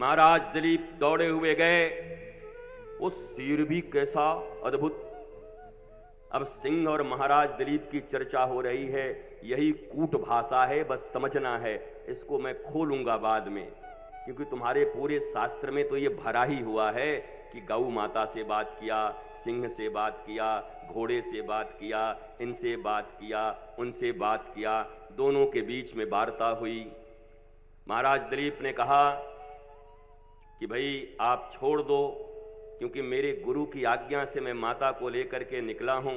महाराज दिलीप दौड़े हुए गए। वो शेर भी कैसा अद्भुत। अब सिंह और महाराज दिलीप की चर्चा हो रही है, यही कूट भाषा है, बस समझना है। इसको मैं खोलूंगा बाद में, क्योंकि तुम्हारे पूरे शास्त्र में तो ये भरा ही हुआ है कि गौ माता से बात किया, सिंह से बात किया, घोड़े से बात किया, इनसे बात किया, उनसे बात किया, दोनों के बीच में वार्ता हुई। महाराज दिलीप ने कहा कि भाई आप छोड़ दो, क्योंकि मेरे गुरु की आज्ञा से मैं माता को लेकर के निकला हूं।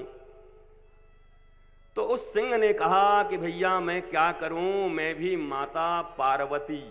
तो उस सिंह ने कहा कि भैया मैं क्या करूं, मैं भी माता पार्वती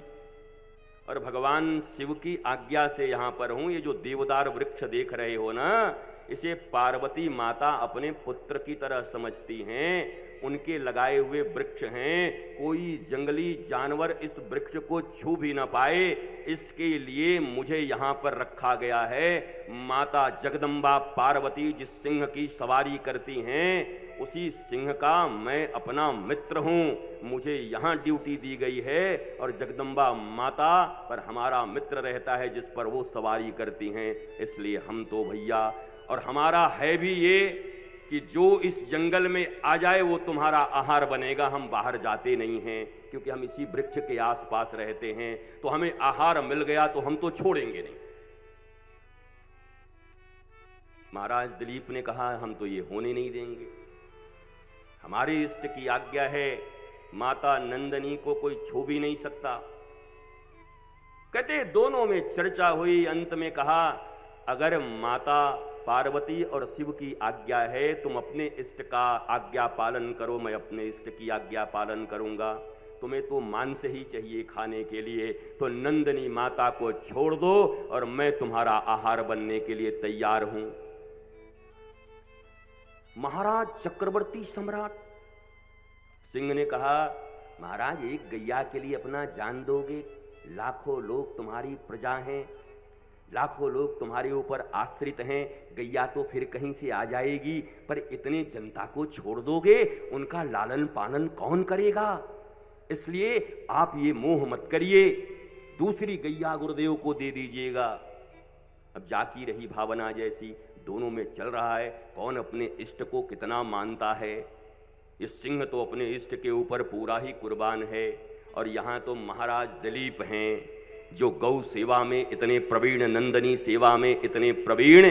और भगवान शिव की आज्ञा से यहां पर हूं। ये जो देवदार वृक्ष देख रहे हो ना, इसे पार्वती माता अपने पुत्र की तरह समझती हैं। उनके लगाए हुए वृक्ष हैं, कोई जंगली जानवर इस वृक्ष को छू भी ना पाए, इसके लिए मुझे यहाँ पर रखा गया है। माता जगदम्बा पार्वती जिस सिंह की सवारी करती हैं, उसी सिंह का मैं अपना मित्र हूँ। मुझे यहाँ ड्यूटी दी गई है और जगदम्बा माता पर हमारा मित्र रहता है जिस पर वो सवारी करती हैं। इसलिए हम तो भैया, और हमारा है भी ये कि जो इस जंगल में आ जाए वो तुम्हारा आहार बनेगा। हम बाहर जाते नहीं हैं, क्योंकि हम इसी वृक्ष के आसपास रहते हैं, तो हमें आहार मिल गया तो हम तो छोड़ेंगे नहीं। महाराज दिलीप ने कहा हम तो ये होने नहीं देंगे, हमारे इष्ट की आज्ञा है, माता नंदनी को कोई छू भी नहीं सकता। कहते दोनों में चर्चा हुई, अंत में कहा अगर माता पार्वती और शिव की आज्ञा है, तुम अपने इष्ट का आज्ञा पालन करो, मैं अपने इष्ट की आज्ञा पालन करूंगा। तुम्हें तो मांस ही चाहिए खाने के लिए, तो नंदनी माता को छोड़ दो और मैं तुम्हारा आहार बनने के लिए तैयार हूं। महाराज चक्रवर्ती सम्राट सिंह ने कहा महाराज एक गैया के लिए अपना जान दोगे? लाखों लोग तुम्हारी प्रजा हैं, लाखों लोग तुम्हारे ऊपर आश्रित हैं, गैया तो फिर कहीं से आ जाएगी, पर इतने जनता को छोड़ दोगे, उनका लालन पालन कौन करेगा? इसलिए आप ये मोह मत करिए, दूसरी गैया गुरुदेव को दे दीजिएगा। अब जाकी रही भावना जैसी, दोनों में चल रहा है कौन अपने इष्ट को कितना मानता है। ये सिंह तो अपने इष्ट के ऊपर पूरा ही कुर्बान है, और यहाँ तो महाराज दिलीप हैं जो गौ सेवा में इतने प्रवीण, नंदनी सेवा में इतने प्रवीण।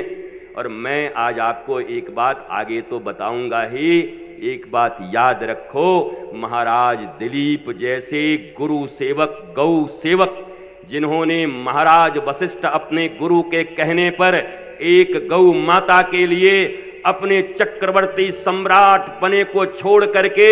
और मैं आज आपको एक बात आगे तो बताऊंगा ही, एक बात याद रखो, महाराज दिलीप जैसे गुरु सेवक, गौ सेवक, जिन्होंने महाराज वशिष्ठ अपने गुरु के कहने पर एक गौ माता के लिए अपने चक्रवर्ती सम्राट पने को छोड़ करके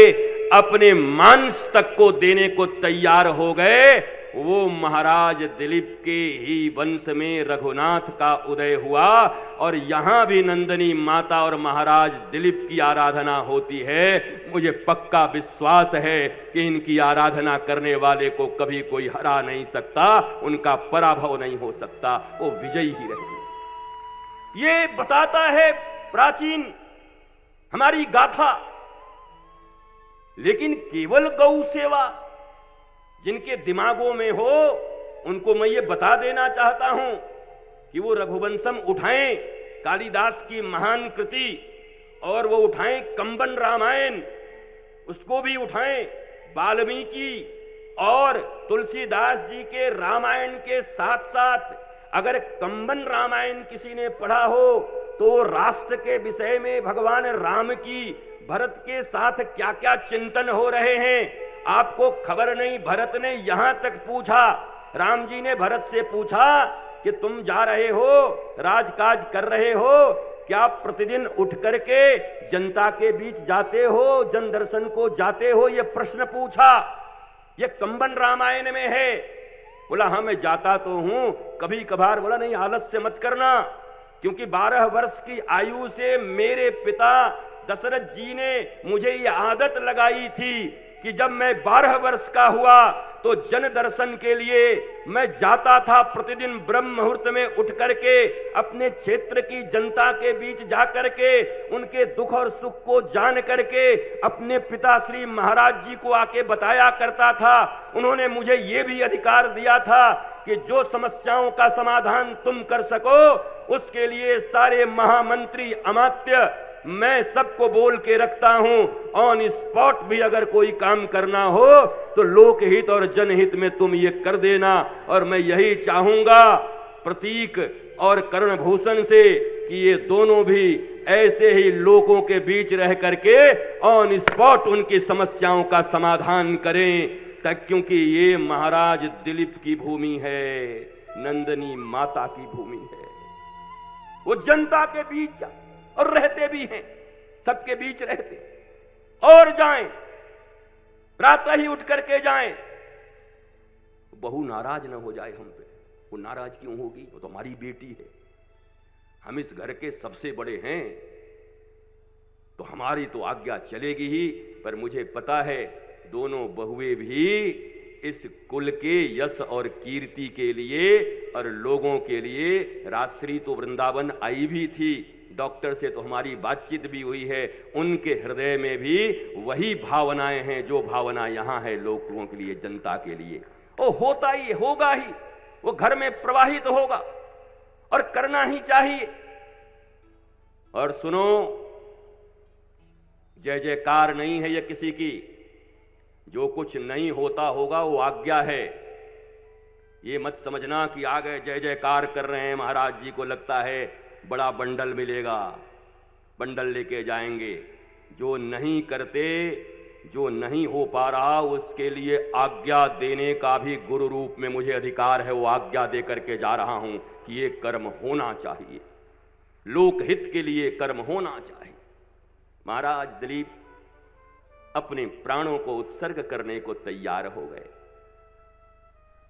अपने मांस तक को देने को तैयार हो गए, वो महाराज दिलीप के ही वंश में रघुनाथ का उदय हुआ। और यहां भी नंदनी माता और महाराज दिलीप की आराधना होती है। मुझे पक्का विश्वास है कि इनकी आराधना करने वाले को कभी कोई हरा नहीं सकता, उनका पराभव नहीं हो सकता, वो विजयी ही रहेंगे। ये बताता है प्राचीन हमारी गाथा। लेकिन केवल गौ सेवा जिनके दिमागों में हो, उनको मैं ये बता देना चाहता हूं कि वो रघुवंशम उठाएं, कालिदास की महान कृति, और वो उठाएं कंबन रामायण, उसको भी उठाएं, वाल्मीकि और तुलसीदास जी के रामायण के साथ साथ अगर कंबन रामायण किसी ने पढ़ा हो तो राष्ट्र के विषय में भगवान राम की भरत के साथ क्या क्या चिंतन हो रहे हैं आपको खबर नहीं। भरत ने यहां तक पूछा, राम जी ने भरत से पूछा कि तुम जा रहे हो, राजकाज कर रहे हो, क्या प्रतिदिन उठ करके जनता के बीच जाते हो, जन दर्शन को जाते हो? ये प्रश्न पूछा, ये कंबन रामायण में है। बोला हाँ मैं जाता तो हूं कभी कभार। बोला नहीं, आलस्य मत करना, क्योंकि 12 वर्ष की आयु से मेरे पिता दशरथ जी ने मुझे ये आदत लगाई थी कि जब मैं 12 वर्ष का हुआ तो जन दर्शन के लिए मैं जाता था। प्रतिदिन ब्रह्म मुहूर्त में उठ करके अपने क्षेत्र की जनता के बीच जाकर के उनके दुख और सुख को जान करके अपने पिता श्री महाराज जी को आके बताया करता था। उन्होंने मुझे ये भी अधिकार दिया था कि जो समस्याओं का समाधान तुम कर सको उसके लिए सारे महामंत्री अमात्य मैं सबको बोल के रखता हूं। ऑन स्पॉट भी अगर कोई काम करना हो तो लोकहित और जनहित में तुम ये कर देना। और मैं यही चाहूंगा प्रतीक और कर्णभूषण से कि ये दोनों भी ऐसे ही लोगों के बीच रह करके ऑन स्पॉट उनकी समस्याओं का समाधान करें, तक क्योंकि ये महाराज दिलीप की भूमि है, नंदनी माता की भूमि है। वो जनता के बीच और रहते भी हैं, सबके बीच रहते और जाएं, प्रातः ही उठ करके जाएं। बहू नाराज ना हो जाए हम पे। वो नाराज क्यों होगी? वो तो हमारी बेटी है, हम इस घर के सबसे बड़े हैं, तो हमारी तो आज्ञा चलेगी ही। पर मुझे पता है दोनों बहुएं भी इस कुल के यश और कीर्ति के लिए और लोगों के लिए। राजश्री तो वृंदावन आई भी थी, डॉक्टर से तो हमारी बातचीत भी हुई है, उनके हृदय में भी वही भावनाएं हैं जो भावना यहाँ है लोगों के लिए, जनता के लिए। वो होता ही होगा ही, वो घर में प्रवाहित होगा और करना ही चाहिए। और सुनो, जय जयकार नहीं है ये किसी की, जो कुछ नहीं होता होगा वो आज्ञा है। ये मत समझना कि आ गए जय जयकार कर रहे हैं महाराज जी को, लगता है बड़ा बंडल मिलेगा, बंडल लेके जाएंगे। जो नहीं करते, जो नहीं हो पा रहा, उसके लिए आज्ञा देने का भी गुरु रूप में मुझे अधिकार है। वो आज्ञा दे करके जा रहा हूं कि ये कर्म होना चाहिए, लोकहित के लिए कर्म होना चाहिए। महाराज दिलीप अपने प्राणों को उत्सर्ग करने को तैयार हो गए।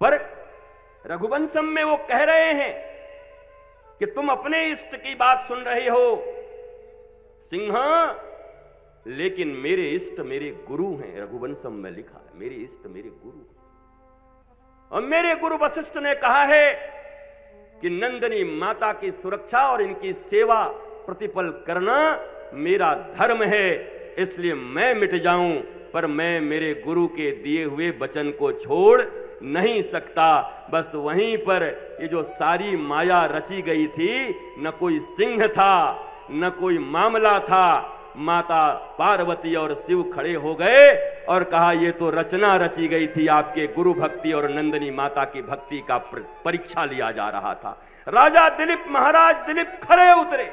पर रघुवंशम में वो कह रहे हैं कि तुम अपने इष्ट की बात सुन रहे हो सिंह, लेकिन मेरे इष्ट मेरे गुरु हैं। रघुवंशम में लिखा है मेरे इष्ट मेरे गुरु। और मेरे गुरु वशिष्ठ ने कहा है कि नंदिनी माता की सुरक्षा और इनकी सेवा प्रतिपल करना मेरा धर्म है, इसलिए मैं मिट जाऊं, पर मैं मेरे गुरु के दिए हुए वचन को छोड़ नहीं सकता। बस वहीं पर ये जो सारी माया रची गई थी, न कोई सिंह था न कोई मामला था। माता पार्वती और शिव खड़े हो गए और कहा ये तो रचना रची गई थी, आपके गुरु भक्ति और नंदिनी माता की भक्ति का परीक्षा लिया जा रहा था। राजा दिलीप, महाराज दिलीप खड़े उतरे